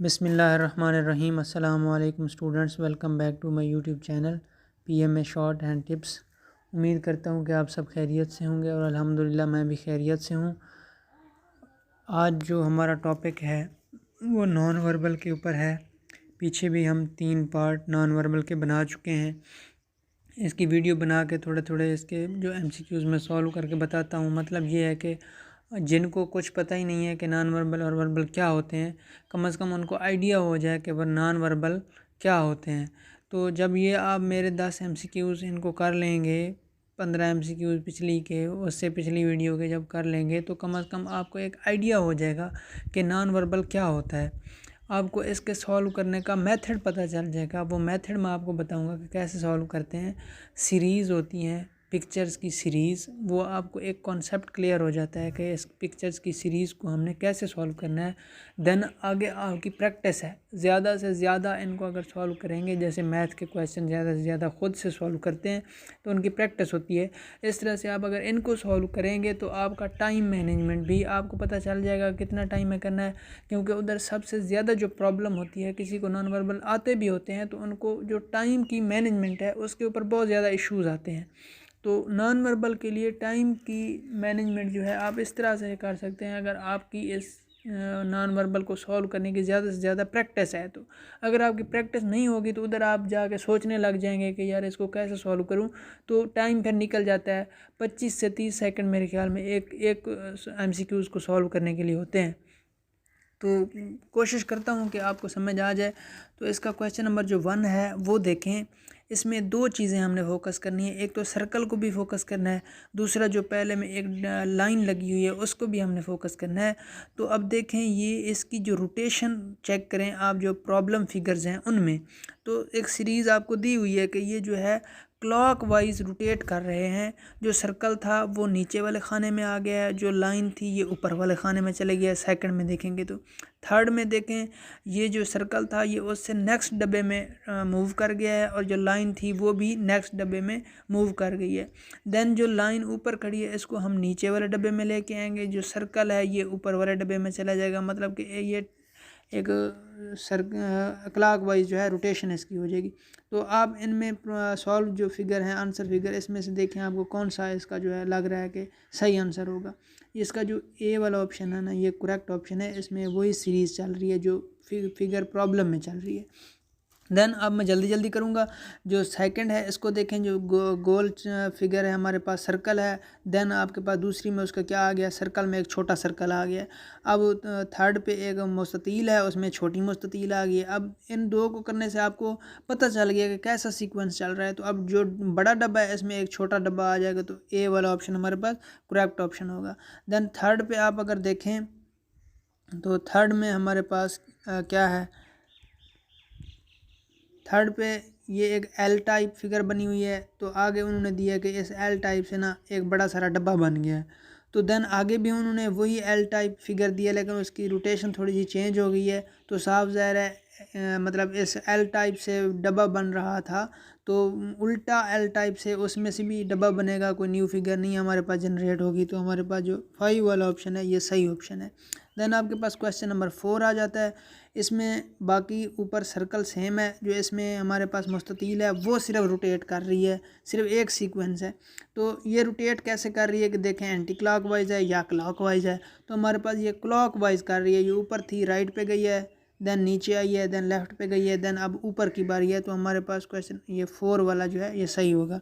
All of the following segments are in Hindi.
बिस्मिल्लाहिर्रहमानिर्रहीम। अस्सलाम वालेकुम students, welcome back to my YouTube channel PMA short and tips. उम्मीद करता हूँ कि आप सब खैरियत से होंगे और अल्हम्दुलिल्लाह मैं भी खैरियत से हूँ। आज जो हमारा टॉपिक है वो नॉन वर्बल के ऊपर है। पीछे भी हम 3 पार्ट नॉन वर्बल के बना चुके हैं। इसकी वीडियो बना के थोड़े थोड़े इसके जो MCQs में सॉल्व करके बताता हूँ। मतलब ये है कि जिनको कुछ पता ही नहीं है कि नॉन वर्बल और वर्बल क्या होते हैं, कम से कम उनको आइडिया हो जाए कि वह नॉन वर्बल क्या होते हैं। तो जब ये आप मेरे 10 MCQs इनको कर लेंगे, 15 MCQs पिछली के, उससे पिछली वीडियो के जब कर लेंगे तो कम से कम आपको एक आइडिया हो जाएगा कि नॉन वर्बल क्या होता है। आपको इसके सॉल्व करने का मेथड पता चल जाएगा। वो मेथड मैं आपको बताऊंगा कि कैसे सॉल्व करते हैं। सीरीज़ होती हैं, पिक्चर्स की सीरीज़, वो आपको एक कॉन्सेप्ट क्लियर हो जाता है कि इस पिक्चर्स की सीरीज़ को हमने कैसे सॉल्व करना है। देन आगे आपकी प्रैक्टिस है, ज़्यादा से ज़्यादा इनको अगर सॉल्व करेंगे, जैसे मैथ के क्वेश्चन ज़्यादा से ज़्यादा ख़ुद से सॉल्व करते हैं तो उनकी प्रैक्टिस होती है। इस तरह से आप अगर इनको सॉल्व करेंगे तो आपका टाइम मैनेजमेंट भी आपको पता चल जाएगा कितना टाइम में करना है। क्योंकि उधर सबसे ज़्यादा जो प्रॉब्लम होती है, किसी को नॉन वर्बल आते भी होते हैं तो उनको जो टाइम की मैनेजमेंट है उसके ऊपर बहुत ज़्यादा इश्यूज़ आते हैं। तो नॉन वर्बल के लिए टाइम की मैनेजमेंट जो है आप इस तरह से कर सकते हैं। अगर आपकी इस नॉन वर्बल को सॉल्व करने की ज़्यादा से ज़्यादा प्रैक्टिस है, तो अगर आपकी प्रैक्टिस नहीं होगी तो उधर आप जाके सोचने लग जाएंगे कि यार इसको कैसे सॉल्व करूं, तो टाइम फिर निकल जाता है। 25 से 30 सेकंड मेरे ख्याल में एक MCQs को सॉल्व करने के लिए होते हैं। तो कोशिश करता हूं कि आपको समझ आ जाए। तो इसका क्वेश्चन नंबर जो 1 है वो देखें। इसमें 2 चीज़ें हमने फोकस करनी है। एक तो सर्कल को भी फोकस करना है, दूसरा जो पहले में एक लाइन लगी हुई है उसको भी हमने फोकस करना है। तो अब देखें, ये इसकी जो रोटेशन चेक करें आप, जो प्रॉब्लम फिगर्स हैं उनमें। तो एक सीरीज़ आपको दी हुई है कि ये जो है क्लॉक वाइज रोटेट कर रहे हैं। जो सर्कल था वो नीचे वाले खाने में आ गया है, जो लाइन थी ये ऊपर वाले खाने में चले गया। सेकंड में देखेंगे तो थर्ड में देखें, ये जो सर्कल था ये उससे नेक्स्ट डब्बे में मूव कर गया है, और जो लाइन थी वो भी नेक्स्ट डब्बे में मूव कर गई है। देन जो लाइन ऊपर खड़ी है इसको हम नीचे वाले डब्बे में लेके आएंगे। जो सर्कल है ये ऊपर वाले डब्बे में चला जाएगा। मतलब कि ये एक क्लॉक वाइज जो है रोटेशन इसकी हो जाएगी। तो आप इनमें सॉल्व जो फिगर हैं, आंसर फिगर, इसमें से देखें आपको कौन सा इसका जो है लग रहा है कि सही आंसर होगा। इसका जो ए वाला ऑप्शन है ना, ये करेक्ट ऑप्शन है। इसमें वही सीरीज़ चल रही है जो फिगर प्रॉब्लम में चल रही है। देन अब मैं जल्दी जल्दी करूँगा। जो सेकंड है इसको देखें, जो गोल फिगर है हमारे पास, सर्कल है। देन आपके पास दूसरी में उसका क्या आ गया, सर्कल में एक छोटा सर्कल आ गया। अब थर्ड पे एक मुस्ततील है, उसमें छोटी मुस्ततील आ गई है। अब इन दो को करने से आपको पता चल गया कि कैसा सीक्वेंस चल रहा है। तो अब जो बड़ा डब्बा है इसमें एक छोटा डब्बा आ जाएगा, तो ए वाला ऑप्शन हमारे पास करेक्ट ऑप्शन होगा। देन थर्ड पे आप अगर देखें तो थर्ड में हमारे पास क्या है, थर्ड पे ये एक एल टाइप फिगर बनी हुई है। तो आगे उन्होंने दिया कि इस एल टाइप से ना एक बड़ा सारा डब्बा बन गया है। तो देन आगे भी उन्होंने वही एल टाइप फिगर दिया, लेकिन उसकी रोटेशन थोड़ी सी चेंज हो गई है। तो साफ ज़ाहिर है मतलब इस एल टाइप से डब्बा बन रहा था, तो उल्टा एल टाइप से उसमें से भी डब्बा बनेगा। कोई न्यू फिगर नहीं हमारे पास जनरेट होगी। तो हमारे पास जो 5 वाला ऑप्शन है ये सही ऑप्शन है। देन आपके पास क्वेश्चन नंबर 4 आ जाता है। इसमें बाकी ऊपर सर्कल सेम है, जो इसमें हमारे पास मुस्ततील है वो सिर्फ रोटेट कर रही है, सिर्फ एक सीक्वेंस है। तो ये रोटेट कैसे कर रही है कि देखें, एंटी क्लॉक वाइज है या क्लॉक वाइज है। तो हमारे पास ये क्लॉक वाइज कर रही है। ये ऊपर थी, राइट पे गई है, देन नीचे आई है, देन लेफ्ट पे गई है, देन अब ऊपर की बारी है। तो हमारे पास क्वेश्चन ये 4 वाला जो है ये सही होगा।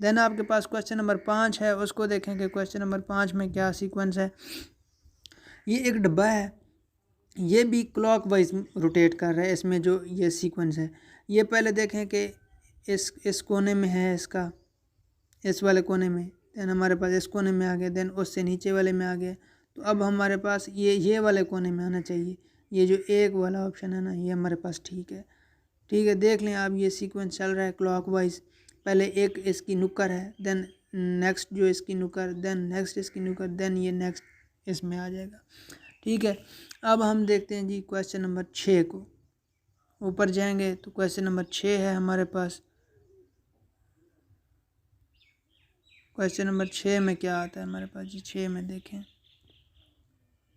देन आपके पास क्वेश्चन नंबर 5 है, उसको देखें कि क्वेश्चन नंबर 5 में क्या सीक्वेंस है। ये एक डब्बा है, ये भी क्लॉक वाइज रोटेट कर रहा है। इसमें जो ये सीक्वेंस है, ये पहले देखें कि इस कोने में है, इसका इस वाले कोने में, देन हमारे पास इस कोने में आ गया, देन उससे नीचे वाले में आ गया। तो अब हमारे पास ये वाले कोने में आना चाहिए। ये जो एक वाला ऑप्शन है ना, ये हमारे पास ठीक है। ठीक है, देख लें आप, ये सीक्वेंस चल रहा है क्लॉक वाइज। पहले एक इसकी नुक्कर है, देन नेक्स्ट जो इसकी नुक्कर, देन नेक्स्ट इसकी नुक्कर, देन ये नेक्स्ट इसमें आ जाएगा। ठीक है, अब हम देखते हैं जी क्वेश्चन नंबर 6 को। ऊपर जाएंगे तो क्वेश्चन नंबर 6 है हमारे पास। क्वेश्चन नंबर 6 में क्या आता है हमारे पास जी, 6 में देखें,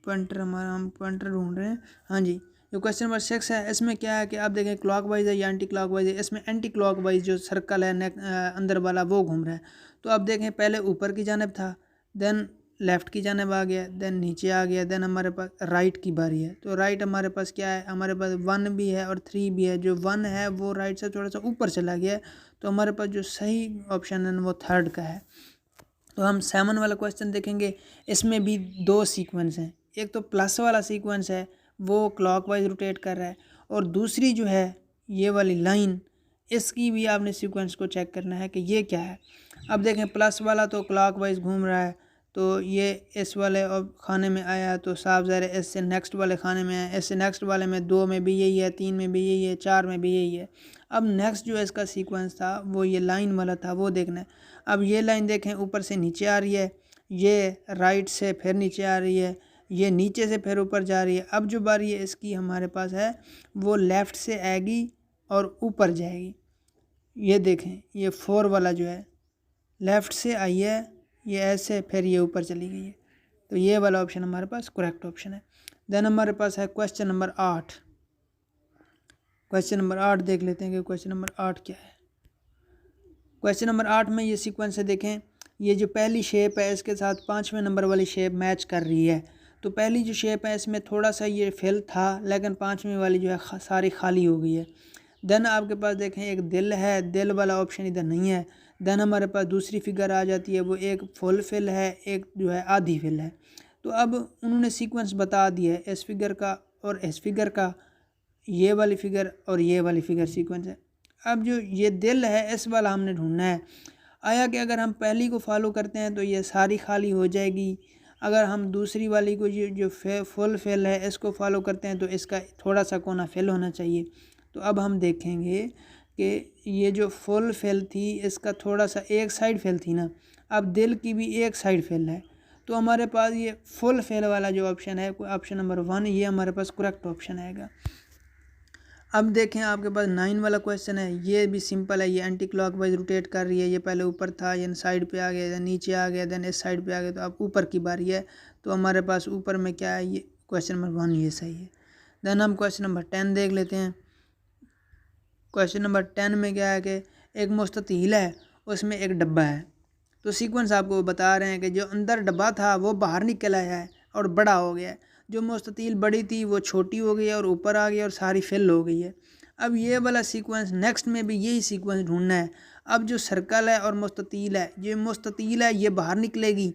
पॉइंटर हमारा, हम पॉइंटर ढूंढ रहे हैं। हाँ जी, जो क्वेश्चन नंबर 6 है इसमें क्या है कि आप देखें क्लॉकवाइज है या एंटी क्लॉकवाइज है। इसमें एंटी क्लॉकवाइज जो सर्कल है अंदर वाला वो घूम रहा है। तो आप देखें पहले ऊपर की जानिब था, देन लेफ़्ट की जानिब आ गया, देन नीचे आ गया, देन हमारे पास राइट की बारी है। तो राइट हमारे पास क्या है, हमारे पास 1 भी है और 3 भी है। जो 1 है वो राइट से थोड़ा सा ऊपर चला गया है, तो हमारे पास जो सही ऑप्शन है वो 3rd का है। तो हम 7 वाला क्वेश्चन देखेंगे। इसमें भी 2 सीक्वेंस हैं। एक तो प्लस वाला सीक्वेंस है वो क्लॉकवाइज रोटेट कर रहा है, और दूसरी जो है ये वाली लाइन, इसकी भी आपने सीक्वेंस को चेक करना है कि ये क्या है। अब देखें प्लस वाला तो क्लॉकवाइज घूम रहा है, तो ये इस वाले खाने में आया तो साफ ज़ाहिर है इससे नेक्स्ट वाले खाने में आया, इससे नेक्स्ट वाले में 2 में भी यही है, 3 में भी यही है, 4 में भी यही है। अब नेक्स्ट जो इसका सीक्वेंस था वो ये लाइन वाला था, वो देखना है। अब ये लाइन देखें ऊपर से नीचे आ रही है, ये राइट से फिर नीचे आ रही है, ये नीचे से फिर ऊपर जा रही है। अब जो बारी है इसकी हमारे पास है वो लेफ़्ट से आएगी और ऊपर जाएगी। ये देखें ये 4 वाला जो है लेफ़्ट से आई है, ये ऐसे फिर ये ऊपर चली गई है। तो ये वाला ऑप्शन हमारे पास करेक्ट ऑप्शन है। देन हमारे पास है क्वेश्चन नंबर 8। क्वेश्चन नंबर 8 देख लेते हैं कि क्वेश्चन नंबर 8 क्या है। क्वेश्चन नंबर 8 में ये सीक्वेंस है, देखें ये जो पहली शेप है इसके साथ 5वें नंबर वाली शेप मैच कर रही है। तो पहली जो शेप है इसमें थोड़ा सा ये फिल था, लेकिन 5वीं वाली जो है सारी खाली हो गई है। देन आपके पास देखें एक दिल है, दिल वाला ऑप्शन इधर नहीं है। देन हमारे पास दूसरी फिगर आ जाती है, वो एक फुल फिल है, एक जो है आधी फिल है। तो अब उन्होंने सीक्वेंस बता दिया है इस फिगर का और इस फिगर का, ये वाली फिगर और ये वाली फिगर सीक्वेंस है। अब जो ये दिल है इस वाला हमने ढूंढना है। आया कि अगर हम पहली को फॉलो करते हैं तो ये सारी खाली हो जाएगी। अगर हम दूसरी वाली को जो फुल फिल है इसको फॉलो करते हैं तो इसका थोड़ा सा कोना फिल होना चाहिए। तो अब हम देखेंगे कि ये जो फुल फिल थी इसका थोड़ा सा एक साइड फिल थी ना, अब दिल की भी एक साइड फिल है। तो हमारे पास ये फुल फिल वाला जो ऑप्शन है ऑप्शन नंबर 1 ये हमारे पास करेक्ट ऑप्शन आएगा। अब देखें आपके पास 9 वाला क्वेश्चन है, ये भी सिंपल है। ये एंटी क्लॉकवाइज रोटेट कर रही है, ये पहले ऊपर था, ये साइड पे आ गया, देन नीचे आ गया, देन इस साइड पे आ गया। तो अब ऊपर की बारी है, तो हमारे पास ऊपर में क्या है, ये क्वेश्चन नंबर 1 ये सही है। देन हम क्वेश्चन नंबर 10 देख लेते हैं। क्वेश्चन नंबर 10 में क्या है कि एक मुस्ततील है, उसमें एक डब्बा है। तो सीक्वेंस आपको बता रहे हैं कि जो अंदर डब्बा था वो बाहर निकल आया है और बड़ा हो गया है। जो मुस्ततील बड़ी थी वो छोटी हो गई है और ऊपर आ गई और सारी फिल हो गई है। अब ये वाला सीक्वेंस नेक्स्ट में भी यही सीक्वेंस ढूंढना है। अब जो सर्कल है और मुस्ततील है, ये मुस्ततील है ये बाहर निकलेगी,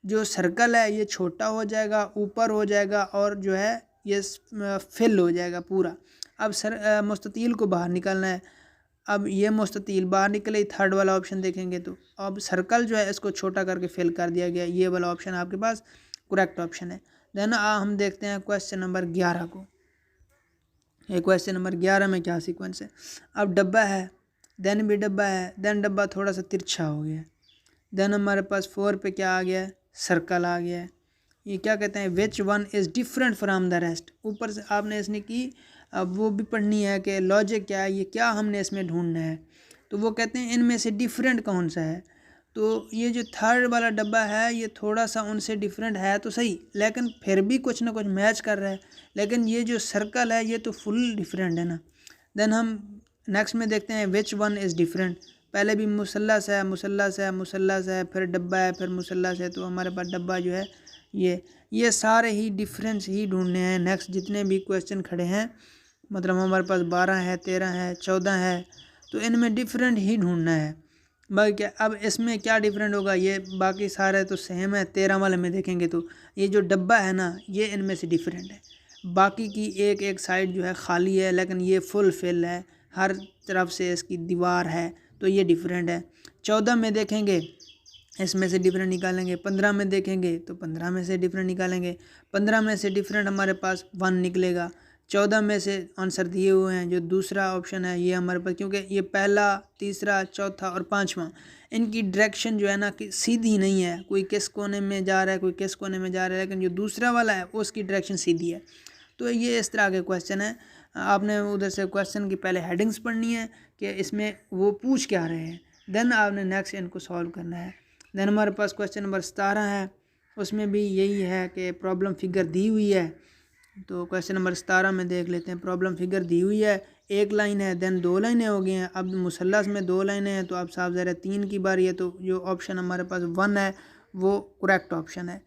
जो सर्कल है ये छोटा हो जाएगा, ऊपर हो जाएगा, और जो है ये फिल हो जाएगा पूरा। अब मुस्ततील को बाहर निकालना है। अब ये मुस्ततील बाहर निकले, 3rd वाला ऑप्शन देखेंगे तो अब सर्कल जो है इसको छोटा करके फिल कर दिया गया। ये वाला ऑप्शन आपके पास करेक्ट ऑप्शन है। देन हम देखते हैं क्वेश्चन नंबर 11 को। ये क्वेश्चन नंबर 11 में क्या सीक्वेंस है। अब डब्बा है, देन भी डब्बा है, देन डब्बा थोड़ा सा तिरछा हो गया है। देन हमारे पास 4 पे क्या आ गया है, सर्कल आ गया है। ये क्या कहते हैं, which one is different from the rest. ऊपर से आपने इसने की अब वो भी पढ़नी है कि लॉजिक क्या है, ये क्या हमने इसमें ढूंढना है। तो वो कहते हैं इनमें से डिफरेंट कौन सा है। तो ये जो 3rd वाला डब्बा है ये थोड़ा सा उनसे डिफरेंट है तो सही, लेकिन फिर भी कुछ ना कुछ मैच कर रहा है। लेकिन ये जो सर्कल है ये तो फुल डिफरेंट है ना। देन हम नेक्स्ट में देखते हैं विच वन इज़ डिफरेंट। पहले भी मुसल्लस है, मुसल्लस है, मुसल्लस है, फिर डब्बा है, फिर मुसल्लस है। तो हमारे पास डब्बा जो है ये सारे ही डिफरेंस ही ढूंढने हैं। नेक्स्ट जितने भी क्वेश्चन खड़े हैं, मतलब हमारे पास 12 है, 13 है, 14 है, तो इनमें डिफरेंट ही ढूंढना है। बाकी क्या अब इसमें क्या डिफरेंट होगा, ये बाकी सारे तो सेम है। 13 वाले में देखेंगे तो ये जो डब्बा है ना ये इनमें से डिफरेंट है। बाकी की एक एक साइड जो है खाली है, लेकिन ये फुल फिल है, हर तरफ से इसकी दीवार है, तो ये डिफरेंट है। 14 में देखेंगे इसमें से डिफरेंट निकालेंगे। 15 में देखेंगे तो 15 में से डिफरेंट निकालेंगे। 15 में से डिफरेंट हमारे पास 1 निकलेगा। 14 में से आंसर दिए हुए हैं, जो दूसरा ऑप्शन है ये हमारे पास, क्योंकि ये पहला, तीसरा, चौथा और 5वां इनकी डायरेक्शन जो है ना कि सीधी नहीं है, कोई किस कोने में जा रहा है, कोई किस कोने में जा रहा है, लेकिन जो दूसरा वाला है उसकी डायरेक्शन सीधी है। तो ये इस तरह के क्वेश्चन है। आपने उधर से क्वेश्चन की पहले हेडिंग्स पढ़नी है कि इसमें वो पूछ क्या रहे हैं, देन आपने नेक्स्ट इनको सॉल्व करना है। देन हमारे पास क्वेश्चन नंबर 17 है, उसमें भी यही है कि प्रॉब्लम फिगर दी हुई है तो क्वेश्चन नंबर 17 में देख लेते हैं। प्रॉब्लम फिगर दी हुई है, एक लाइन है, देन 2 लाइनें हो गई हैं। अब मुसल्लस में 2 लाइनें हैं, तो अब साफ ज़ाहिर है 3 की बारी है, तो जो ऑप्शन हमारे पास 1 है वो करेक्ट ऑप्शन है।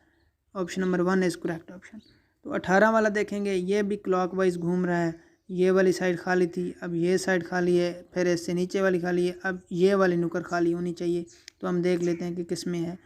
Option number 1 is correct option. तो 18 वाला देखेंगे, ये भी क्लॉकवाइज घूम रहा है। ये वाली साइड खाली थी, अब ये साइड खाली है, फिर इससे नीचे वाली खाली है, अब ये वाली नुकर खाली होनी चाहिए। तो हम देख लेते हैं कि किस में है।